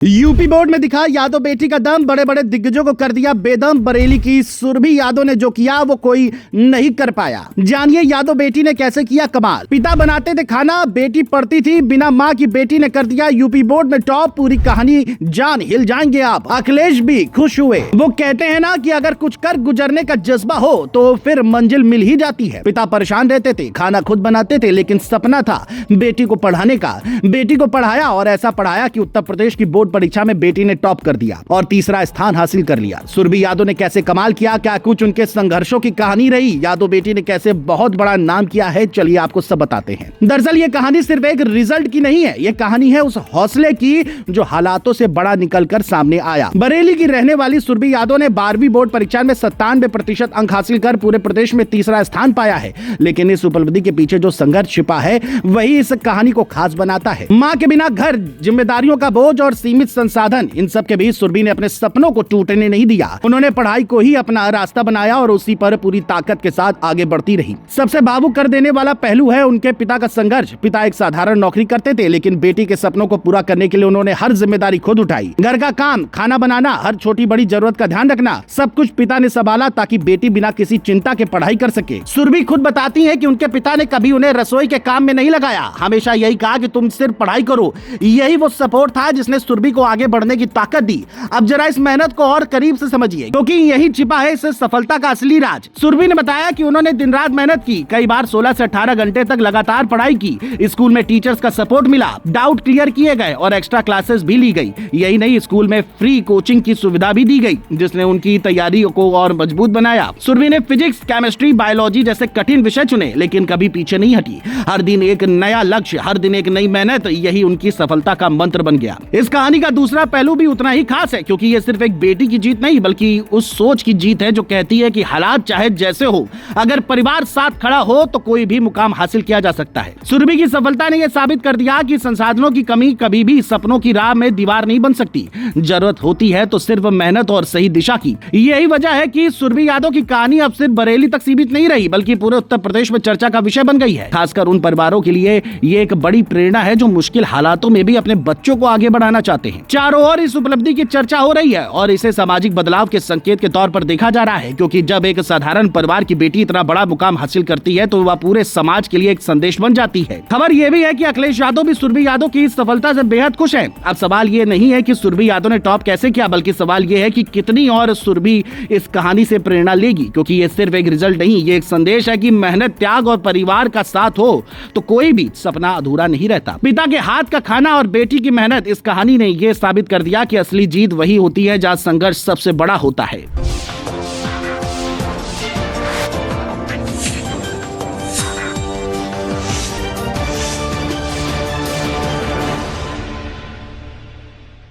UP board में दिखा यादव बेटी का दम, बड़े बड़े दिग्गजों को कर दिया बेदम। बरेली की सुरभि यादव ने जो किया वो कोई नहीं कर पाया। जानिए यादव बेटी ने कैसे किया कमाल। पिता बनाते थे खाना, बेटी पढ़ती थी बिना माँ की, बेटी ने कर दिया यूपी बोर्ड में टॉप। पूरी कहानी जान हिल जाएंगे आप। अखिलेश भी खुश हुए। वो कहते हैं ना कि अगर कुछ कर गुजरने का जज्बा हो तो फिर मंजिल मिल ही जाती है। पिता परेशान रहते थे, खाना खुद बनाते थे, लेकिन सपना था बेटी को पढ़ाने का। बेटी को पढ़ाया और ऐसा पढ़ाया कि उत्तर प्रदेश की बोर्ड परीक्षा में बेटी ने टॉप कर दिया और तीसरा स्थान हासिल कर लिया। सुरभि यादव ने कैसे कमाल किया, क्या कुछ उनके संघर्षों की कहानी रही, यादव बेटी ने कैसे बहुत बड़ा नाम किया है, चलिए आपको सब बताते हैं। दरअसल ये कहानी सिर्फ एक रिजल्ट की नहीं है, ये कहानी है उस हौसले की जो हालातों से बड़ा निकलकर सामने आया। बरेली की रहने वाली सुरभि यादव ने 12वीं बोर्ड परीक्षा में 97% अंक हासिल कर पूरे प्रदेश में तीसरा स्थान पाया है। लेकिन इस उपलब्धि के पीछे जो संघर्ष छिपा है वही इस कहानी को खास बनाता है। माँ के बिना घर, जिम्मेदारियों का बोझ और सीमित संसाधन, इन सब के बीच सुरभि ने अपने सपनों को टूटने नहीं दिया। उन्होंने पढ़ाई को ही अपना रास्ता बनाया और उसी पर पूरी ताकत के साथ आगे बढ़ती रही। सबसे भावुक कर देने वाला पहलू है उनके पिता का संघर्ष। पिता एक साधारण नौकरी करते थे, लेकिन बेटी के सपनों को पूरा करने के लिए उन्होंने हर जिम्मेदारी खुद उठाई। घर का काम, खाना बनाना, हर छोटी बड़ी जरूरत का ध्यान रखना, सब कुछ पिता ने संभाला ताकि बेटी बिना किसी चिंता के पढ़ाई कर सके। सुरभि खुद बताती है कि उनके पिता ने कभी उन्हें रसोई के काम में नहीं लगाया, हमेशा यही कहा कि तुम सिर्फ पढ़ाई करो। यही वो सपोर्ट था जिसने सुरभि को आगे बढ़ने की ताकत दी। अब जरा इस मेहनत को और करीब से समझिए, क्योंकि यही छिपा है इस सफलता का असली राज। सुरभि ने बताया कि उन्होंने दिन रात मेहनत की, कई बार 16 से 18 घंटे तक लगातार पढ़ाई की। स्कूल में टीचर्स का सपोर्ट मिला, डाउट क्लियर किए गए और एक्स्ट्रा क्लासेस भी ली गई। यही नहीं, स्कूल में फ्री कोचिंग की सुविधा भी दी गई, जिसने उनकी तैयारी को और मजबूत बनाया। सुरभि ने फिजिक्स, केमिस्ट्री, बायोलॉजी जैसे कठिन विषय चुने, लेकिन कभी पीछे नहीं हटी। हर दिन एक नया लक्ष्य, हर दिन एक नई मेहनत, यही उनकी सफलता का मंत्र बन गया। इस कहानी का दूसरा पहलू भी उतना ही खास है, क्योंकि ये सिर्फ एक बेटी की जीत नहीं बल्कि उस सोच की जीत है जो कहती है कि हालात चाहे जैसे हो, अगर परिवार साथ खड़ा हो तो कोई भी मुकाम हासिल किया जा सकता है। सुरभि की सफलता ने यह साबित कर दिया कि संसाधनों की कमी कभी भी सपनों की राह में दीवार नहीं बन सकती। जरूरत होती है तो सिर्फ मेहनत और सही दिशा की। यही वजह है कि सुरभि यादव की कहानी अब सिर्फ बरेली तक सीमित नहीं रही, बल्कि पूरे उत्तर प्रदेश में चर्चा का विषय बन गई है। खासकर उन परिवारों के लिए ये एक बड़ी प्रेरणा है जो मुश्किल हालातों में भी अपने बच्चों को आगे बढ़ाना चाहते हैं। चारों ओर इस उपलब्धि की चर्चा हो रही है और इसे सामाजिक बदलाव के संकेत के तौर पर देखा जा रहा है, क्योंकि जब एक साधारण परिवार की बेटी इतना बड़ा मुकाम हासिल करती है तो वह पूरे समाज के लिए एक संदेश बन जाती है। खबर यह भी है कि अखिलेश यादव भी सुरभि यादव की इस सफलता से बेहद खुश हैं। अब सवाल ये नहीं है कि सुरभि यादव ने टॉप कैसे किया, बल्कि सवाल ये है कि कितनी और सुरभि इस कहानी से प्रेरणा लेगी, क्योंकि ये सिर्फ एक रिजल्ट नहीं, ये एक संदेश है कि मेहनत, त्याग और परिवार का साथ हो तो कोई भी सपना अधूरा नहीं रहता। पिता के हाथ का खाना और बेटी की मेहनत, इस कहानी ने यह साबित कर दिया कि असली जीत वही होती है जहाँ संघर्ष सबसे बड़ा होता है।